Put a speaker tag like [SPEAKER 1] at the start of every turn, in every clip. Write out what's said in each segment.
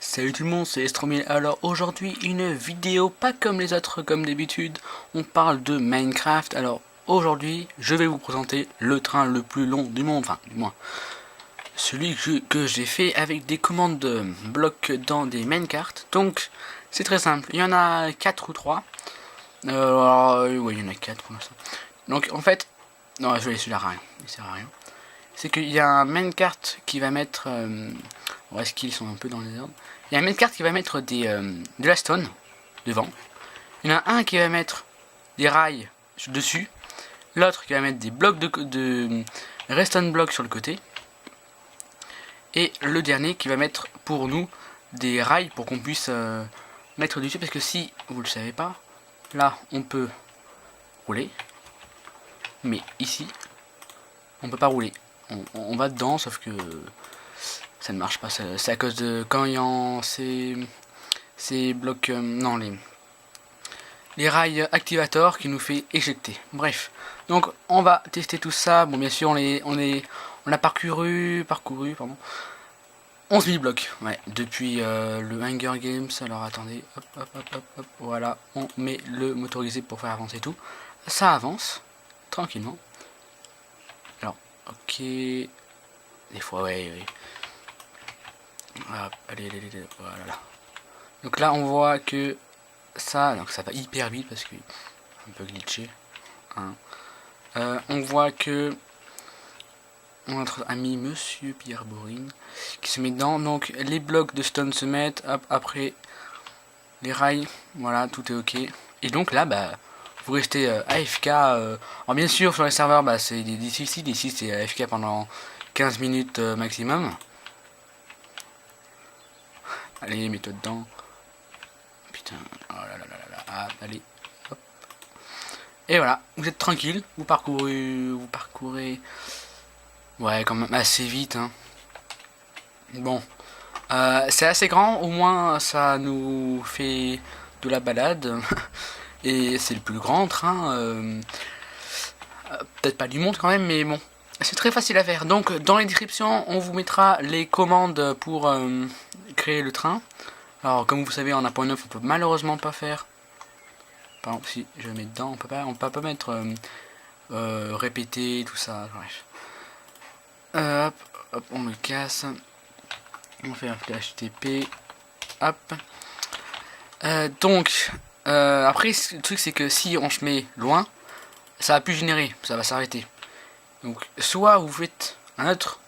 [SPEAKER 1] Salut tout le monde, c'est Estromil. Alors aujourd'hui une vidéo pas comme les autres comme d'habitude, on parle de Minecraft. Alors aujourd'hui je vais vous présenter le train le plus long du monde, enfin du moins celui que j'ai fait avec des commandes de blocs dans des minecarts. Donc c'est très simple, il y en a 4 ou 3. Oui il y en a 4 pour l'instant. Donc en fait, non je vais laisser là rien, il sert à rien. C'est qu'il y a un minecart qui va mettre... est-ce qu'ils sont un peu dans les ordres. Il y a un minecart qui va mettre de la stone devant. Il y en a un qui va mettre des rails dessus. L'autre qui va mettre des blocs de redstone block sur le côté. Et le dernier qui va mettre pour nous des rails pour qu'on puisse mettre dessus. Parce que si vous le savez pas, là on peut rouler. Mais ici, on peut pas rouler. On va dedans, sauf que ça ne marche pas. C'est à cause de quand il y a ces blocs, non les rails activators qui nous fait éjecter. Bref, donc on va tester tout ça. Bon, bien sûr, on a parcouru pardon, 11 000 blocs, ouais, depuis le Hunger Games. Alors attendez, hop, voilà, on met le motorisé pour faire avancer tout. Ça avance tranquillement. Alors, ok, des fois, ouais. Hop, allez, voilà. Donc là, on voit que donc ça va hyper vite parce que un peu glitché. Hein. On voit que notre ami Monsieur Pierre Bourine qui se met dedans. Donc les blocs de stone se mettent. Hop, après les rails, voilà, tout est ok. Et donc là, vous restez AFK. Alors bien sûr, sur les serveurs, c'est difficile. Ici, c'est AFK pendant 15 minutes maximum. Allez, mets-toi dedans. Putain, oh là, allez, hop. Et voilà, vous êtes tranquille, vous parcourez, ouais, quand même assez vite, hein. Bon, c'est assez grand, au moins ça nous fait de la balade. Et c'est le plus grand train, peut-être pas du monde quand même, mais bon. C'est très facile à faire. Donc dans les descriptions, on vous mettra les commandes pour créer le train. Alors comme vous savez, en 1.9, on peut malheureusement pas faire. Par exemple, si je mets dedans, on peut pas mettre répéter, tout ça. Bref. Hop, on le casse. On fait un PHTP. Hop. Donc après, le truc c'est que si on se met loin, ça va plus générer, ça va s'arrêter. Donc soit vous faites un autre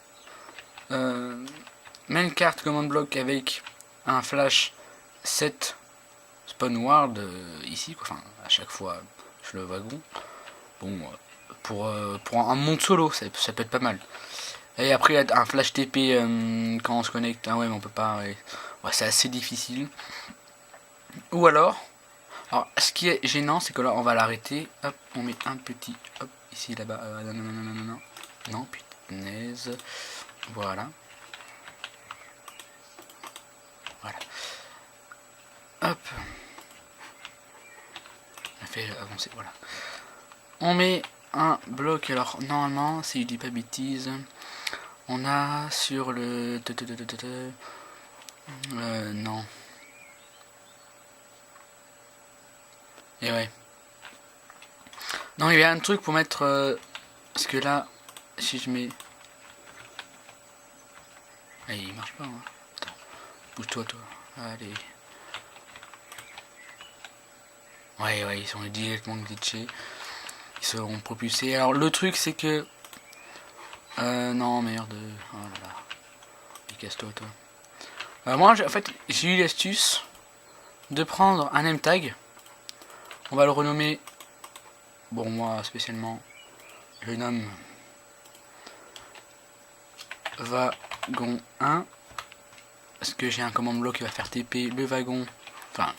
[SPEAKER 1] minecart command block avec un flash 7 spawn world ici, quoi. Enfin à chaque fois sur le wagon. Bon, pour un monde solo, ça peut être pas mal. Et après un flash TP quand on se connecte, ah ouais mais on peut pas, ouais, c'est assez difficile. Ou alors ce qui est gênant c'est que là on va l'arrêter, hop, on met un petit, hop, ici là-bas, non, punaise, voilà, hop, on fait avancer, voilà, on met un bloc. Alors normalement si je dis pas bêtise, on a sur le non, et ouais, non, il y a un truc pour mettre parce que là si je mets, il marche pas, hein. Attends, bouge-toi toi, allez. Ouais, ils sont directement glitchés. Ils seront propulsés. Alors le truc c'est que... non merde. Oh là là. Casse-toi toi. Moi en fait j'ai eu l'astuce de prendre un name tag. On va le renommer... Bon moi spécialement je le nomme wagon 1. Parce que j'ai un command block qui va faire TP le wagon. Enfin...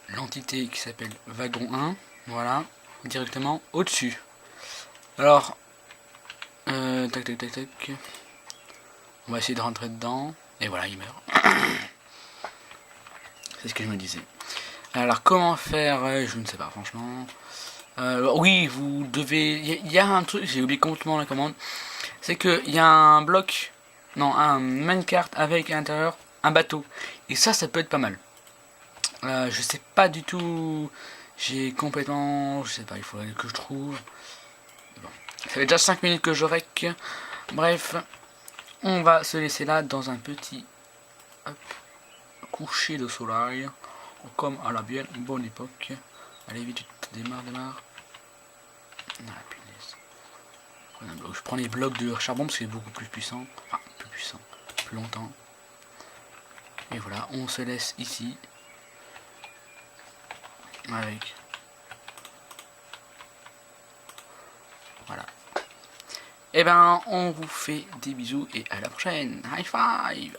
[SPEAKER 1] l'entité qui s'appelle wagon 1, voilà, directement au-dessus. Alors, tac, on va essayer de rentrer dedans, et voilà, il meurt. C'est ce que je me disais. Alors, comment faire, je ne sais pas, franchement. Oui, vous devez... Il y a un truc, j'ai oublié complètement la commande. C'est qu'il y a un bloc Non, un minecart avec à l'intérieur un bateau. Et ça peut être pas mal. Je sais pas du tout. J'ai complètement... Je sais pas, il faudrait que je trouve. Bon. Ça fait déjà 5 minutes que je rec. Bref, on va se laisser là dans un petit hop, coucher de soleil. Comme à la bien bonne époque. Allez vite, démarre. Ah, punaise. Je prends les blocs de charbon parce que c'est beaucoup plus puissant. Enfin, plus puissant. Plus longtemps. Et voilà, on se laisse ici. Avec. Voilà. Et ben, on vous fait des bisous et à la prochaine. High five!